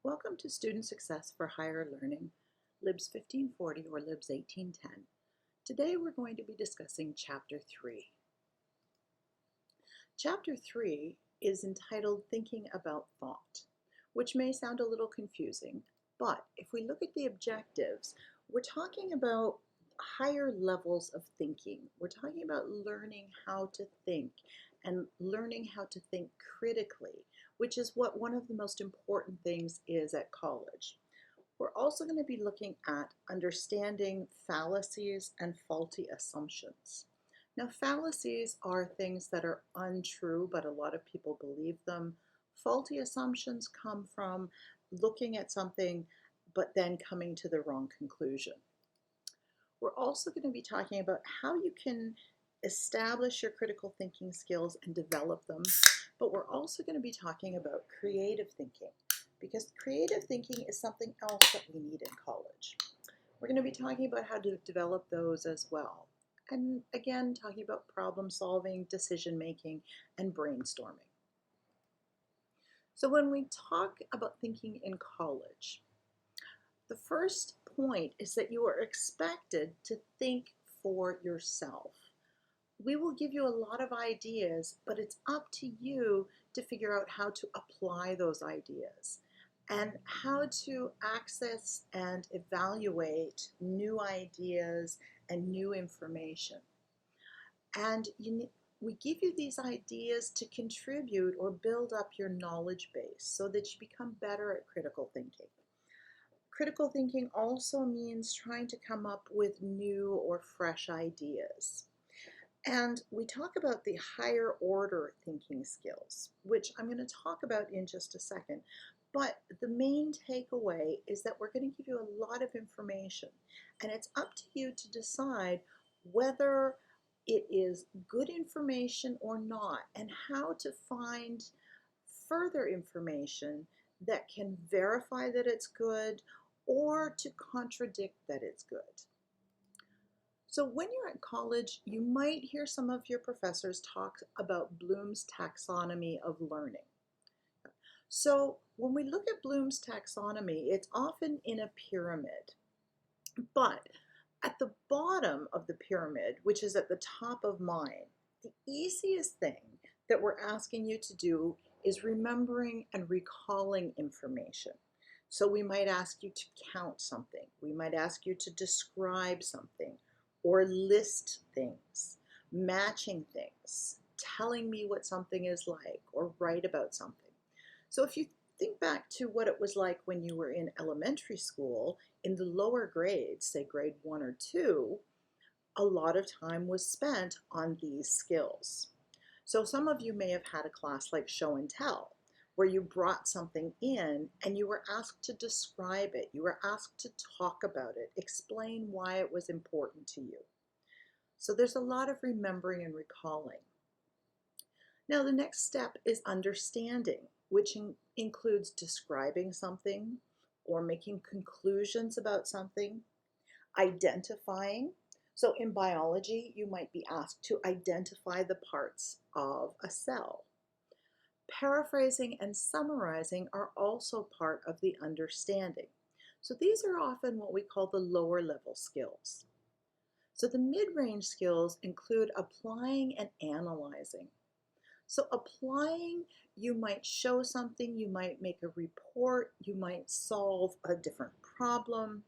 Welcome to Student Success for Higher Learning, Libs 1540 or Libs 1810. Today we're going to be discussing Chapter 3. Chapter 3 is entitled Thinking About Thought, which may sound a little confusing, but if we look at the objectives, we're talking about higher levels of thinking. We're talking about learning how to think and learning how to think critically, which is what one of the most important things is at college. We're also going to be looking at understanding fallacies and faulty assumptions. Now, fallacies are things that are untrue, but a lot of people believe them. Faulty assumptions come from looking at something, but then coming to the wrong conclusion. We're also going to be talking about how you can establish your critical thinking skills and develop them, but we're also going to be talking about creative thinking, because creative thinking is something else that we need in college. We're going to be talking about how to develop those as well. And again, talking about problem solving, decision making, and brainstorming. So when we talk about thinking in college, the first point is that you are expected to think for yourself. We will give you a lot of ideas, but it's up to you to figure out how to apply those ideas and how to access and evaluate new ideas and new information. And we give you these ideas to contribute or build up your knowledge base so that you become better at critical thinking. Critical thinking also means trying to come up with new or fresh ideas. And we talk about the higher order thinking skills, which I'm going to talk about in just a second. But the main takeaway is that we're going to give you a lot of information, and it's up to you to decide whether it is good information or not, and how to find further information that can verify that it's good or to contradict that it's good. So when you're at college, you might hear some of your professors talk about Bloom's taxonomy of learning. So when we look at Bloom's taxonomy, it's often in a pyramid. But at the bottom of the pyramid, which is at the top of mine, the easiest thing that we're asking you to do is remembering and recalling information. So we might ask you to count something. We might ask you to describe something or list things, matching things, telling me what something is like, or write about something. So if you think back to what it was like when you were in elementary school, in the lower grades, say grade 1 or 2, a lot of time was spent on these skills. So some of you may have had a class like show and tell, where you brought something in and you were asked to describe it. You were asked to talk about it, explain why it was important to you. So there's a lot of remembering and recalling. Now the next step is understanding, which includes describing something or making conclusions about something, identifying. So in biology, you might be asked to identify the parts of a cell. Paraphrasing and summarizing are also part of the understanding. So these are often what we call the lower level skills. So the mid-range skills include applying and analyzing. So applying, you might show something, you might make a report, you might solve a different problem.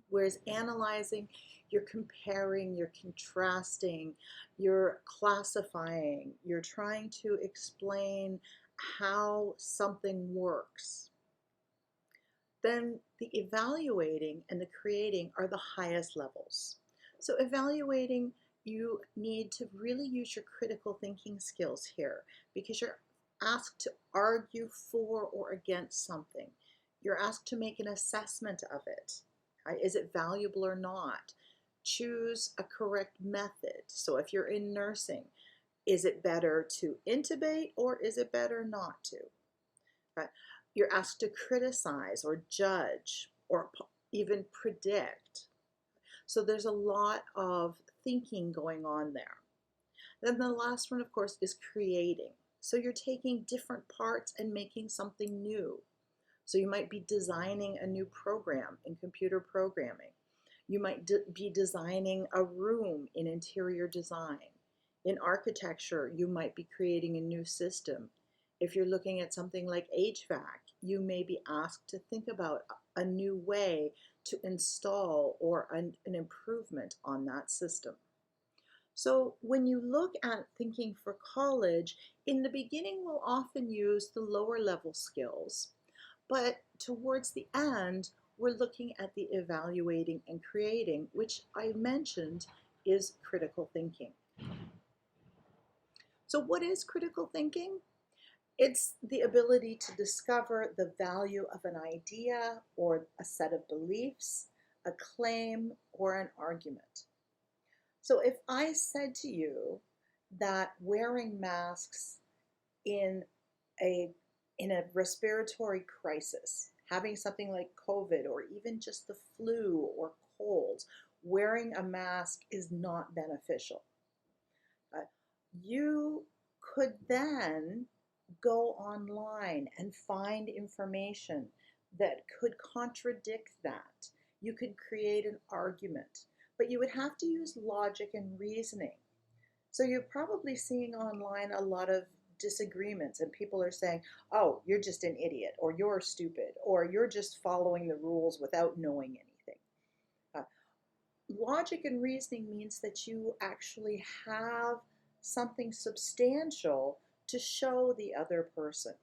Whereas analyzing, you're comparing, you're contrasting, you're classifying, you're trying to explain how something works. Then the evaluating and the creating are the highest levels. So evaluating, you need to really use your critical thinking skills here, because you're asked to argue for or against something. You're asked to make an assessment of it. Is it valuable or not? Choose a correct method. So if you're in nursing, is it better to intubate or is it better not to? Right? You're asked to criticize or judge or even predict. So there's a lot of thinking going on there. Then the last one, of course, is creating. So you're taking different parts and making something new. So you might be designing a new program in computer programming. You might be designing a room in interior design. In architecture, you might be creating a new system. If you're looking at something like HVAC, you may be asked to think about a new way to install or an improvement on that system. So when you look at thinking for college, in the beginning we'll often use the lower level skills, but towards the end we're looking at the evaluating and creating, which I mentioned is critical thinking. So what is critical thinking? It's the ability to discover the value of an idea or a set of beliefs, a claim, or an argument. So if I said to you that wearing masks in a respiratory crisis, having something like COVID or even just the flu or colds, wearing a mask is not beneficial. You could then go online and find information that could contradict that. You could create an argument, but you would have to use logic and reasoning. So you're probably seeing online a lot of disagreements, and people are saying, oh, you're just an idiot, or you're stupid, or you're just following the rules without knowing anything. Logic and reasoning means that you actually have something substantial to show the other person.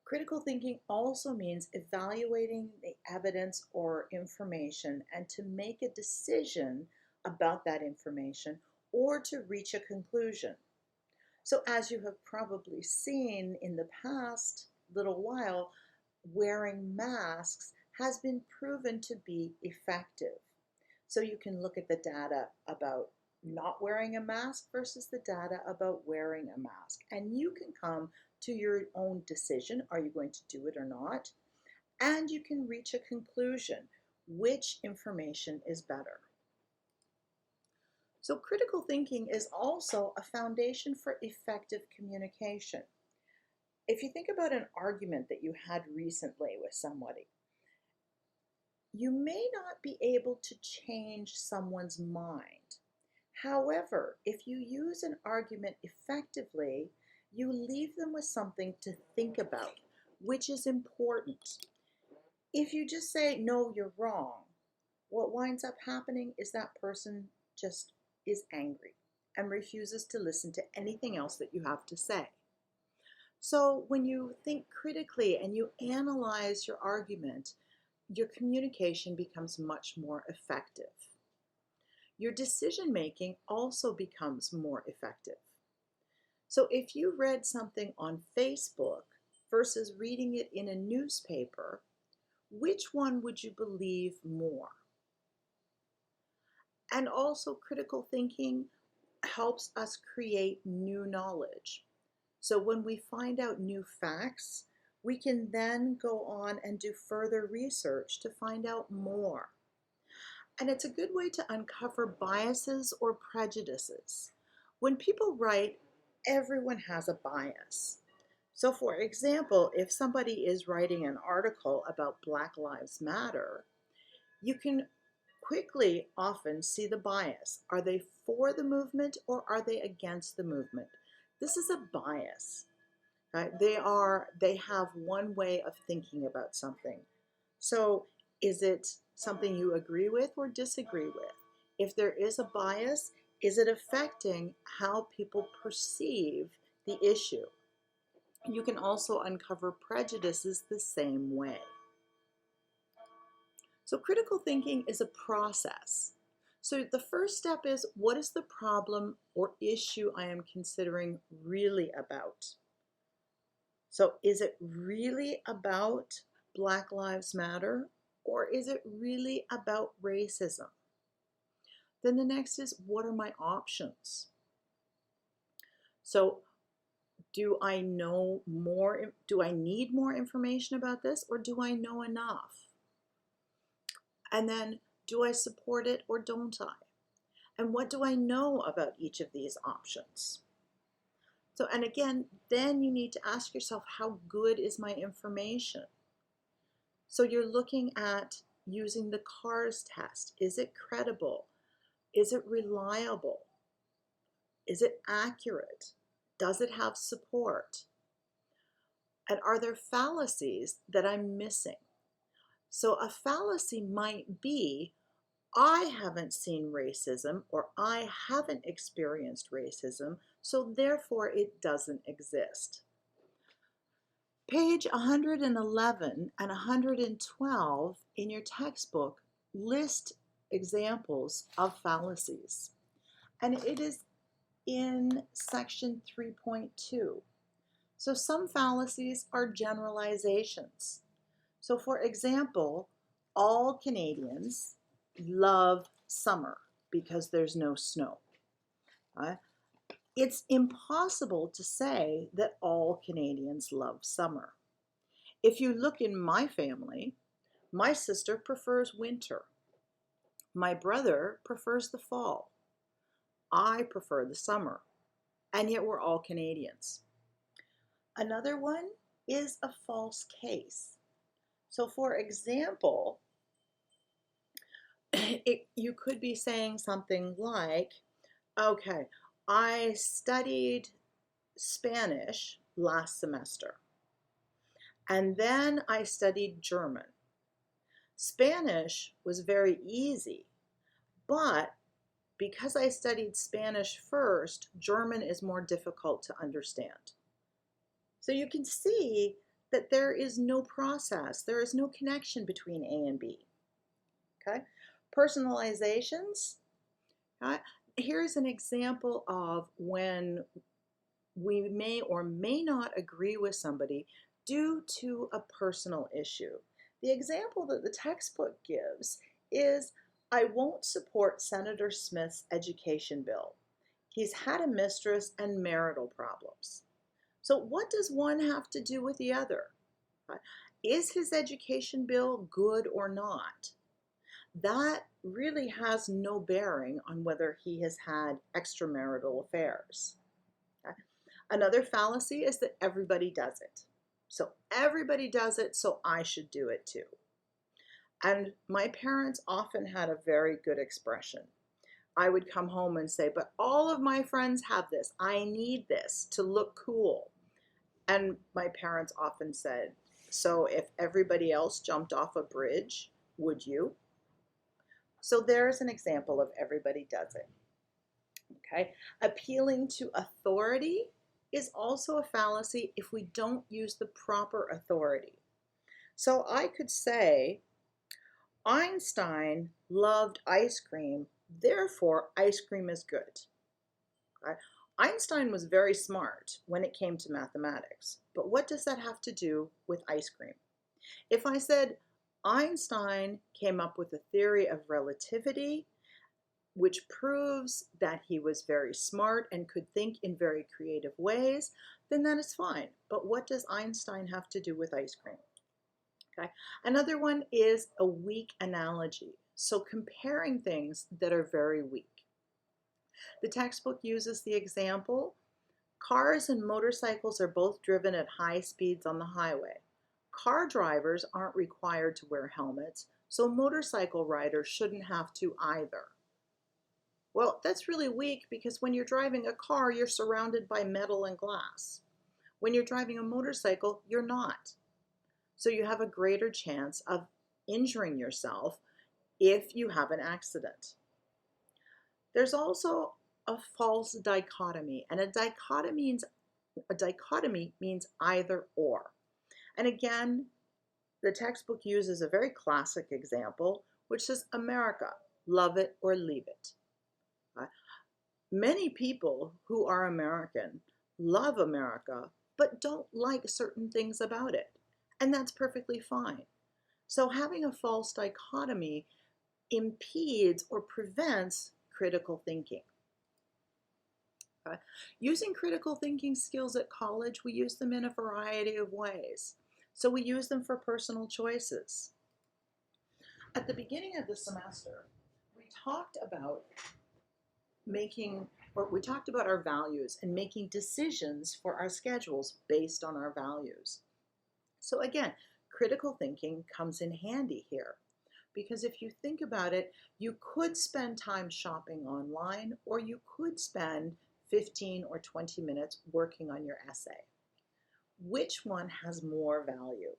Critical thinking also means evaluating the evidence or information and to make a decision about that information or to reach a conclusion. So as you have probably seen in the past little while, wearing masks has been proven to be effective. So you can look at the data about not wearing a mask versus the data about wearing a mask, and you can come to your own decision. Are you going to do it or not? And you can reach a conclusion. Which information is better? So critical thinking is also a foundation for effective communication. If you think about an argument that you had recently with somebody, you may not be able to change someone's mind. However, if you use an argument effectively, you leave them with something to think about, which is important. If you just say, no, you're wrong, what winds up happening is that person just is angry and refuses to listen to anything else that you have to say. So when you think critically and you analyze your argument, your communication becomes much more effective. Your decision making also becomes more effective. So if you read something on Facebook versus reading it in a newspaper, which one would you believe more? And also, critical thinking helps us create new knowledge. So when we find out new facts, we can then go on and do further research to find out more. And it's a good way to uncover biases or prejudices. When people write, everyone has a bias. So for example, if somebody is writing an article about Black Lives Matter, you can quickly often see the bias. Are they for the movement or are they against the movement? This is a bias. Right? They have one way of thinking about something. So is it something you agree with or disagree with? If there is a bias, is it affecting how people perceive the issue? You can also uncover prejudices the same way. So critical thinking is a process. So the first step is, what is the problem or issue I am considering really about? So is it really about Black Lives Matter, or is it really about racism? Then the next is, what are my options? So do I know more? Do I need more information about this, or do I know enough? And then, do I support it or don't I? And what do I know about each of these options? So, and again, then you need to ask yourself, how good is my information? So you're looking at using the CARS test. Is it credible? Is it reliable? Is it accurate? Does it have support? And are there fallacies that I'm missing? So a fallacy might be, I haven't seen racism, or I haven't experienced racism, so therefore it doesn't exist. Page 111 and 112 in your textbook list examples of fallacies. And it is in section 3.2. So some fallacies are generalizations. So for example, all Canadians love summer because there's no snow. It's impossible to say that all Canadians love summer. If you look in my family, my sister prefers winter. My brother prefers the fall. I prefer the summer. And yet we're all Canadians. Another one is a false case. So for example, you could be saying something like, okay, I studied Spanish last semester, and then I studied German. Spanish was very easy, but because I studied Spanish first, German is more difficult to understand. So you can see that there is no process, there is no connection between A and B. Okay? Personalizations. Here's an example of when we may or may not agree with somebody due to a personal issue. The example that the textbook gives is, I won't support Senator Smith's education bill. He's had a mistress and marital problems. So what does one have to do with the other? Is his education bill good or not? That really has no bearing on whether he has had extramarital affairs. Another fallacy is that everybody does it. So everybody does it, so I should do it too. And my parents often had a very good expression. I would come home and say, but all of my friends have this. I need this to look cool. And my parents often said, so if everybody else jumped off a bridge, would you? So there's an example of everybody does it. Okay. Appealing to authority is also a fallacy if we don't use the proper authority. So I could say, Einstein loved ice cream, therefore ice cream is good. Okay? Einstein was very smart when it came to mathematics, but what does that have to do with ice cream? If I said Einstein came up with a theory of relativity, which proves that he was very smart and could think in very creative ways, then that is fine. But what does Einstein have to do with ice cream? Okay. Another one is a weak analogy. So comparing things that are very weak. The textbook uses the example, cars and motorcycles are both driven at high speeds on the highway. Car drivers aren't required to wear helmets, so motorcycle riders shouldn't have to either. Well, that's really weak because when you're driving a car, you're surrounded by metal and glass. When you're driving a motorcycle, you're not. So you have a greater chance of injuring yourself if you have an accident. There's also a false dichotomy, and a dichotomy means either or. And again, the textbook uses a very classic example, which says, America, love it or leave it. Many people who are American love America, but don't like certain things about it. And that's perfectly fine. So having a false dichotomy impedes or prevents critical thinking. Using critical thinking skills at college, we use them in a variety of ways. So we use them for personal choices. At the beginning of the semester, we talked about making Or we talked about our values and making decisions for our schedules based on our values. So again, critical thinking comes in handy here. Because if you think about it, you could spend time shopping online, or you could spend 15 or 20 minutes working on your essay. Which one has more value?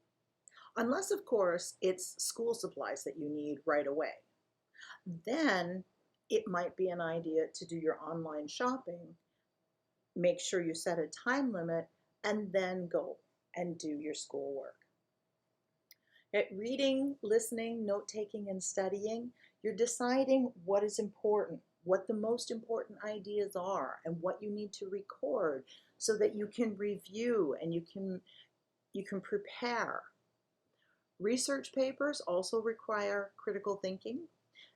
Unless, of course, it's school supplies that you need right away. Then it might be an idea to do your online shopping, make sure you set a time limit, and then go and do your schoolwork. At reading, listening, note-taking, and studying, you're deciding what is important, what the most important ideas are, and what you need to record so that you can review and you can prepare. Research papers also require critical thinking.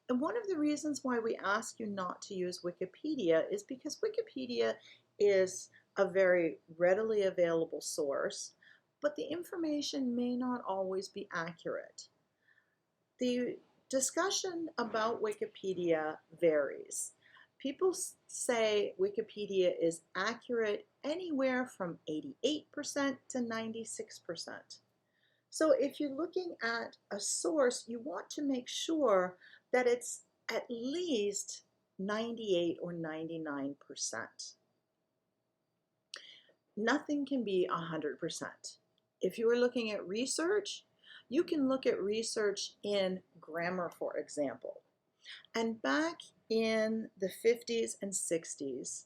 And one of the reasons why we ask you not to use Wikipedia is because Wikipedia is a very readily available source, but the information may not always be accurate. The discussion about Wikipedia varies. People say Wikipedia is accurate anywhere from 88% to 96%. So if you're looking at a source, you want to make sure that it's at least 98 or 99%. Nothing can be 100%. If you are looking at research, you can look at research in grammar, for example. And back in the 50s and 60s,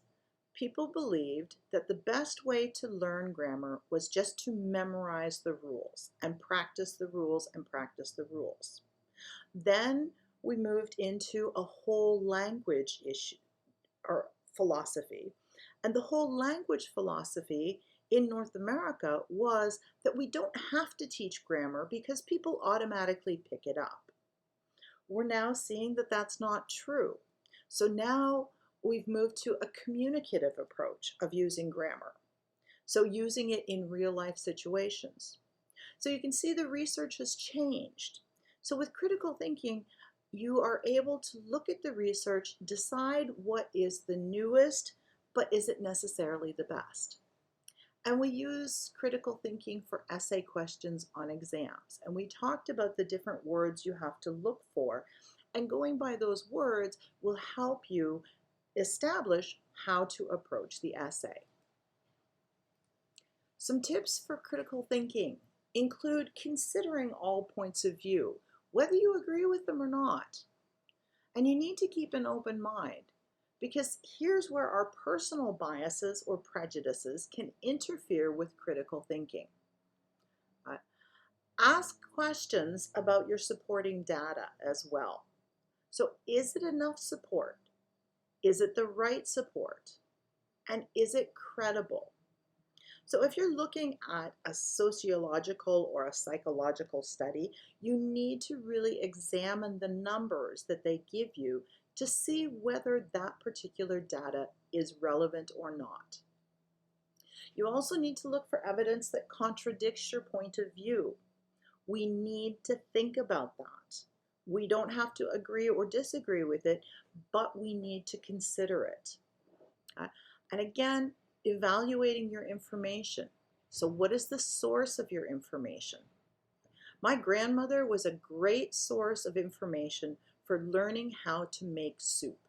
people believed that the best way to learn grammar was just to memorize the rules and practice the rules and practice the rules. Then we moved into a whole language issue or philosophy. And the whole language philosophy in North America was that we don't have to teach grammar because people automatically pick it up. We're now seeing that that's not true. So now we've moved to a communicative approach of using grammar. So using it in real life situations. So you can see the research has changed. So with critical thinking, you are able to look at the research, decide what is the newest, but is it necessarily the best? And we use critical thinking for essay questions on exams. And we talked about the different words you have to look for. And going by those words will help you establish how to approach the essay. Some tips for critical thinking include considering all points of view, whether you agree with them or not. And you need to keep an open mind, because here's where our personal biases or prejudices can interfere with critical thinking. Ask questions about your supporting data as well. So is it enough support? Is it the right support? And is it credible? So if you're looking at a sociological or a psychological study, you need to really examine the numbers that they give you to see whether that particular data is relevant or not. You also need to look for evidence that contradicts your point of view. We need to think about that. We don't have to agree or disagree with it, but we need to consider it. And again, evaluating your information. So what is the source of your information? My grandmother was a great source of information for learning how to make soup.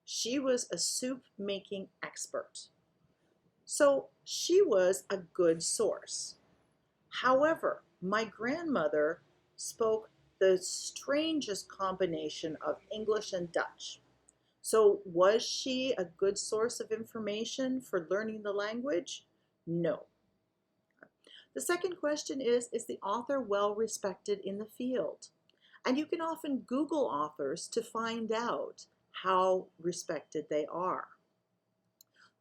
She was a soup making expert. So she was a good source. However, my grandmother spoke the strangest combination of English and Dutch. So was she a good source of information for learning the language? No. The second question is the author well respected in the field? And you can often Google authors to find out how respected they are.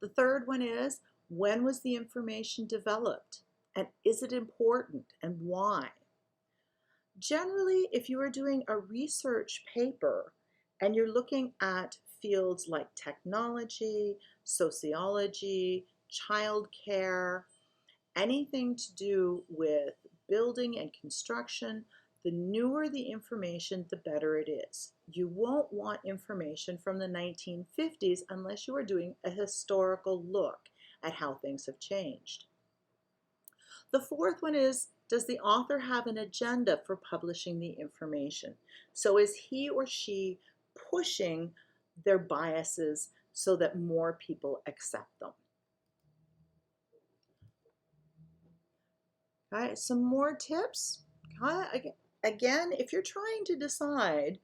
The third one is, when was the information developed? And is it important, and why? Generally, if you are doing a research paper and you're looking at fields like technology, sociology, childcare, anything to do with building and construction, The newer the information, the better it is. You won't want information from the 1950s unless you are doing a historical look at how things have changed. The fourth one is, does the author have an agenda for publishing the information? So is he or she pushing their biases so that more people accept them? All right, some more tips. Again, if you're trying to decide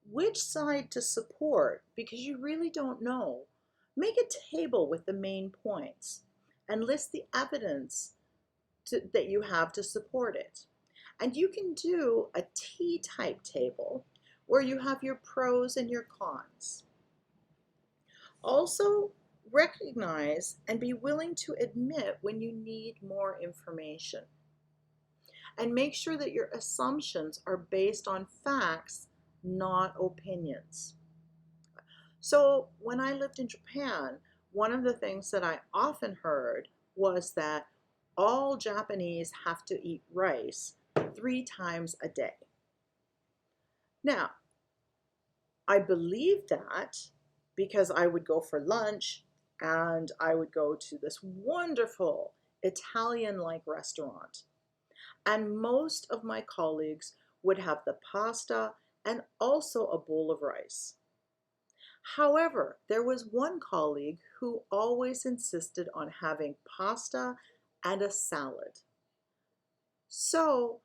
which side to support because you really don't know, make a table with the main points and list the evidence that you have to support it. And you can do a T-type table where you have your pros and your cons. Also, recognize and be willing to admit when you need more information. And make sure that your assumptions are based on facts, not opinions. So when I lived in Japan, one of the things that I often heard was that all Japanese have to eat rice 3 times a day. Now, I believed that because I would go for lunch and I would go to this wonderful Italian-like restaurant. And most of my colleagues would have the pasta and also a bowl of rice. However, there was one colleague who always insisted on having pasta and a salad. So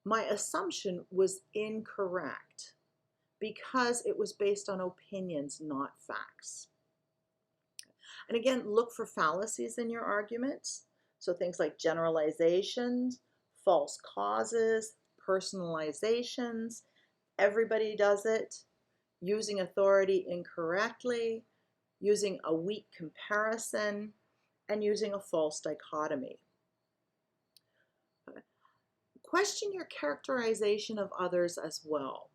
my assumption was incorrect because it was based on opinions, not facts. And again, look for fallacies in your arguments. So things like generalizations, false causes, personalizations, everybody does it, using authority incorrectly, using a weak comparison, and using a false dichotomy. Question your characterization of others as well.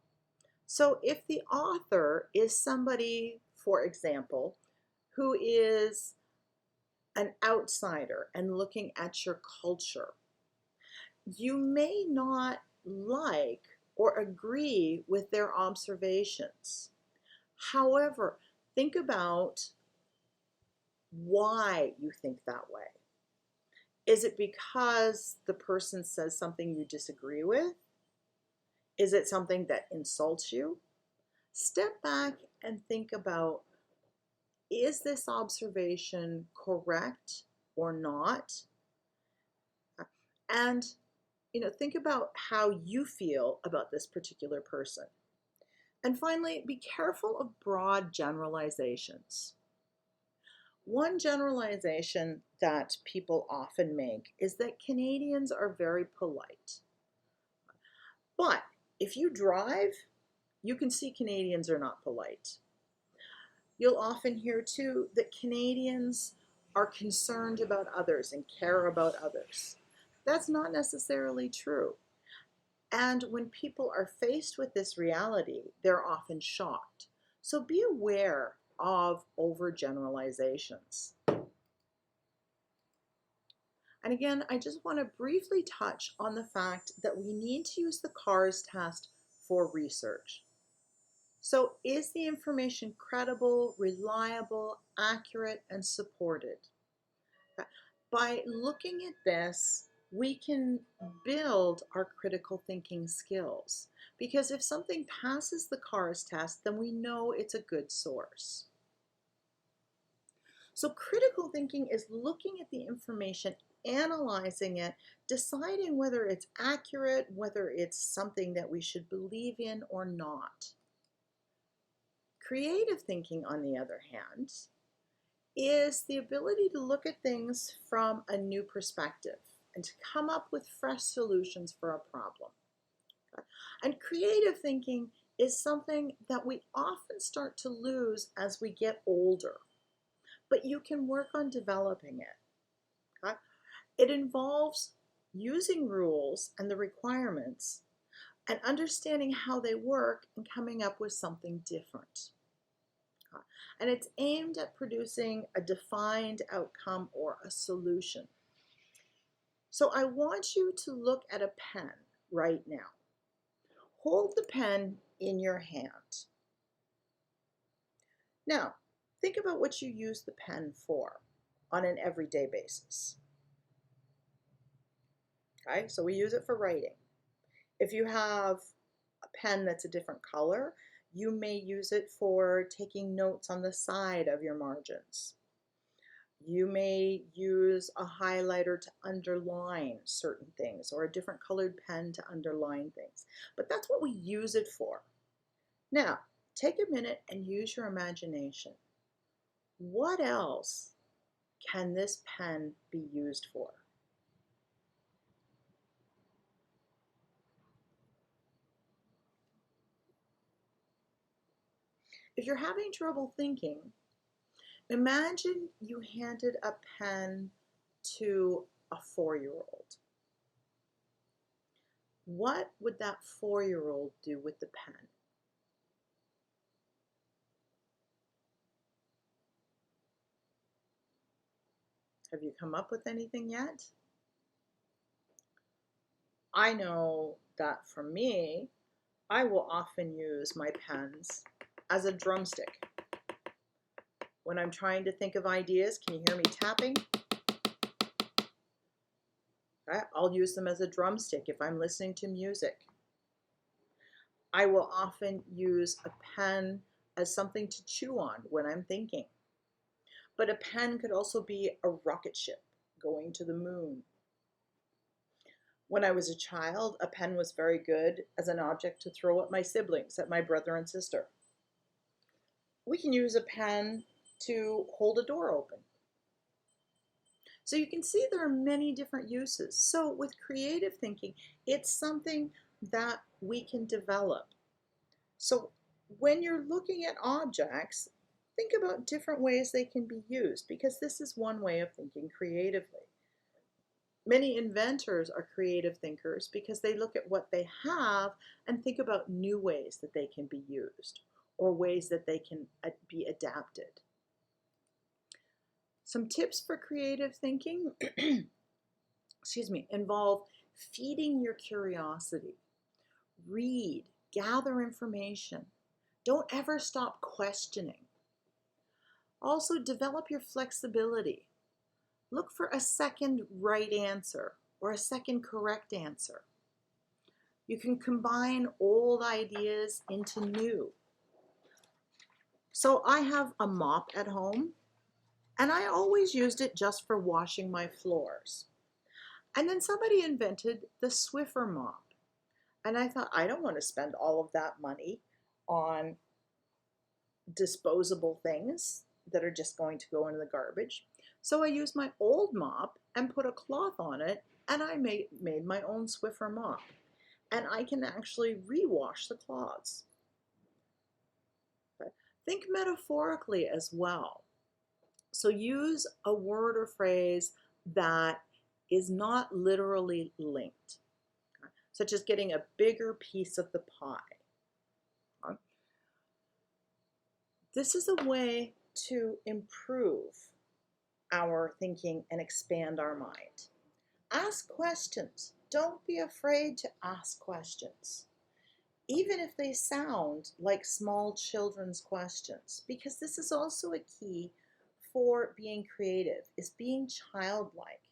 So if the author is somebody, for example, who is an outsider and looking at your culture, you may not like or agree with their observations. However, think about why you think that way. Is it because the person says something you disagree with? Is it something that insults you? Step back and think about, is this observation correct or not? And think about how you feel about this particular person. And finally, be careful of broad generalizations. One generalization that people often make is that Canadians are very polite. But if you drive, you can see Canadians are not polite. You'll often hear too that Canadians are concerned about others and care about others. That's not necessarily true. And when people are faced with this reality, they're often shocked. So be aware of overgeneralizations. And again, I just want to briefly touch on the fact that we need to use the CARS test for research. So is the information credible, reliable, accurate, and supported? By looking at this, we can build our critical thinking skills. Because if something passes the CARS test, then we know it's a good source. So critical thinking is looking at the information, analyzing it, deciding whether it's accurate, whether it's something that we should believe in or not. Creative thinking, on the other hand, is the ability to look at things from a new perspective and to come up with fresh solutions for a problem. And creative thinking is something that we often start to lose as we get older, but you can work on developing it. Okay? It involves using rules and the requirements and understanding how they work and coming up with something different. And it's aimed at producing a defined outcome or a solution. So I want you to look at a pen right now. hold the pen in your hand. Now, think about what you use the pen for on an everyday basis. Okay, so we use it for writing. If you have a pen that's a different color, you may use it for taking notes on the side of your margins. You may use a highlighter to underline certain things, or a different colored pen to underline things. But that's what we use it for. Now, take a minute and use your imagination. What else can this pen be used for? If you're having trouble thinking, imagine you handed a pen to a 4-year-old. What would that 4-year-old do with the pen? Have you come up with anything yet? I know that for me, I will often use my pens as a drumstick. When I'm trying to think of ideas, can you hear me tapping? Okay, I'll use them as a drumstick if I'm listening to music. I will often use a pen as something to chew on when I'm thinking. But a pen could also be a rocket ship going to the moon. When I was a child, a pen was very good as an object to throw at my siblings, at my brother and sister. We can use a pen to hold a door open. So you can see there are many different uses. So with creative thinking, it's something that we can develop. So when you're looking at objects, think about different ways they can be used, because this is one way of thinking creatively. Many inventors are creative thinkers because they look at what they have and think about new ways that they can be used, or ways that they can be adapted. Some tips for creative thinking involve feeding your curiosity. Read, gather information. Don't ever stop questioning. Also, develop your flexibility. Look for a second right answer or a second correct answer. You can combine old ideas into new. So I have a mop at home, and I always used it just for washing my floors. And then somebody invented the Swiffer mop. And I thought, I don't want to spend all of that money on disposable things that are just going to go into the garbage. So I used my old mop and put a cloth on it, and I made my own Swiffer mop. And I can actually rewash the cloths. But think metaphorically as well. So use a word or phrase that is not literally linked, such as getting a bigger piece of the pie. This is a way to improve our thinking and expand our mind. Ask questions. Don't be afraid to ask questions, even if they sound like small children's questions, because this is also a key for being creative, is being childlike.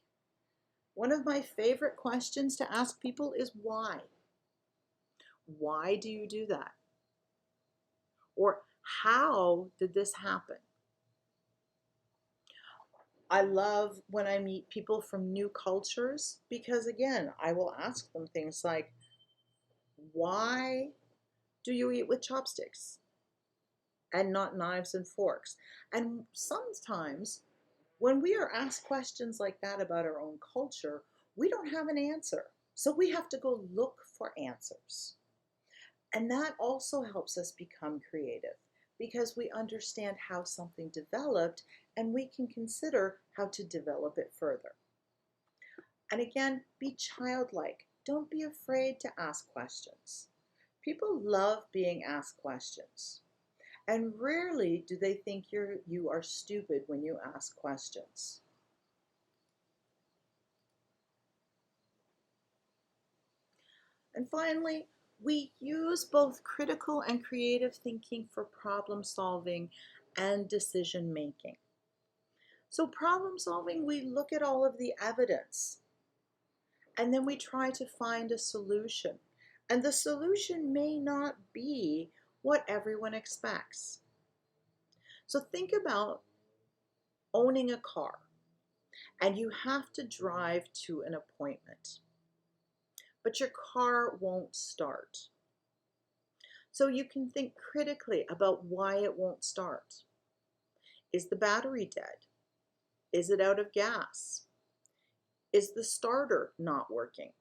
One of my favorite questions to ask people is why? Why do you do that? Or how did this happen? I love when I meet people from new cultures, because again, I will ask them things like, why do you eat with chopsticks and not knives and forks? And sometimes when we are asked questions like that about our own culture, we don't have an answer. So we have to go look for answers. And that also helps us become creative, because we understand how something developed and we can consider how to develop it further. And again, be childlike. Don't be afraid to ask questions. People love being asked questions. And rarely do they think you are stupid when you ask questions. And finally, We use both critical and creative thinking for problem solving and decision making. So problem solving, we look at all of the evidence and then we try to find a solution. And the solution may not be what everyone expects. So think about owning a car and you have to drive to an appointment, but your car won't start. So you can think critically about why it won't start. Is the battery dead? Is it out of gas? Is the starter not working?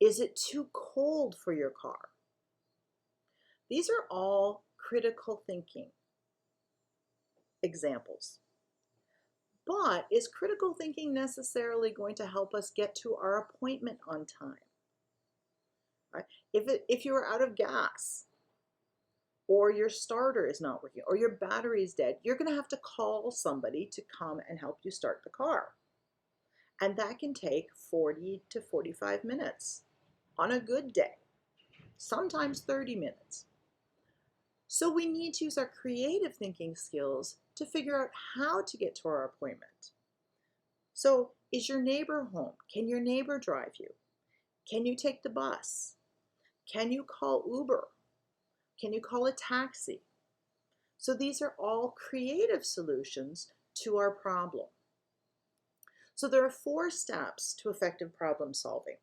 Is it too cold for your car? These are all critical thinking examples. But is critical thinking necessarily going to help us get to our appointment on time? Right? If you're out of gas, or your starter is not working, or your battery is dead, you're going to have to call somebody to come and help you start the car. And that can take 40 to 45 minutes on a good day, sometimes 30 minutes. So we need to use our creative thinking skills to figure out how to get to our appointment. So is your neighbor home? Can your neighbor drive you? Can you take the bus? Can you call Uber? Can you call a taxi? So these are all creative solutions to our problem. So there are 4 steps to effective problem solving.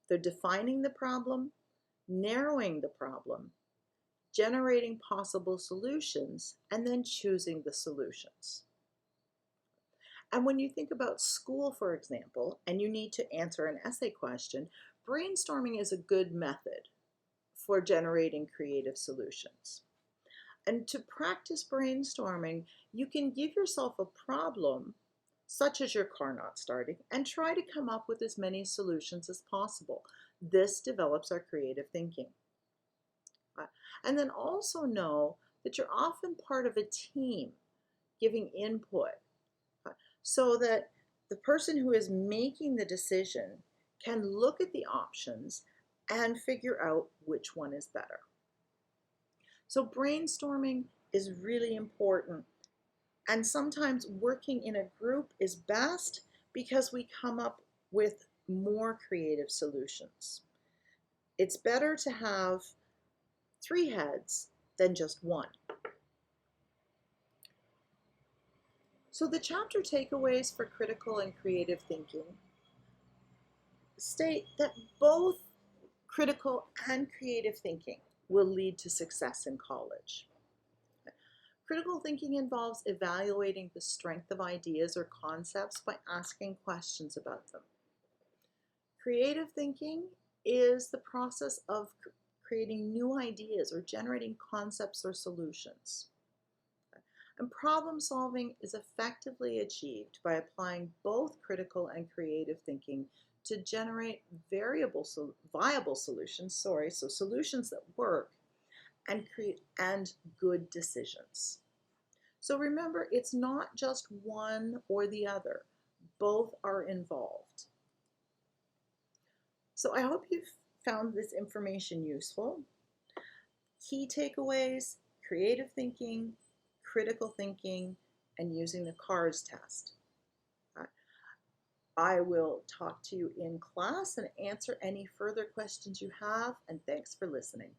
They're defining the problem, narrowing the problem, generating possible solutions, and then choosing the solutions. And when you think about school, for example, and you need to answer an essay question, brainstorming is a good method for generating creative solutions. And to practice brainstorming, you can give yourself a problem, such as your car not starting, and try to come up with as many solutions as possible. This develops our creative thinking. And then also know that you're often part of a team giving input, so that the person who is making the decision can look at the options and figure out which one is better. So brainstorming is really important. And sometimes working in a group is best because we come up with more creative solutions. It's better to have 3 heads than just one. So the chapter takeaways for critical and creative thinking state that both critical and creative thinking will lead to success in college. Critical thinking involves evaluating the strength of ideas or concepts by asking questions about them. Creative thinking is the process of creating new ideas or generating concepts or solutions. And problem solving is effectively achieved by applying both critical and creative thinking to generate viable solutions, so solutions that work and create good decisions. So remember, it's not just one or the other. Both are involved. So I hope you've found this information useful. Key takeaways: creative thinking, critical thinking, and using the CARS test. I will talk to you in class and answer any further questions you have, and thanks for listening.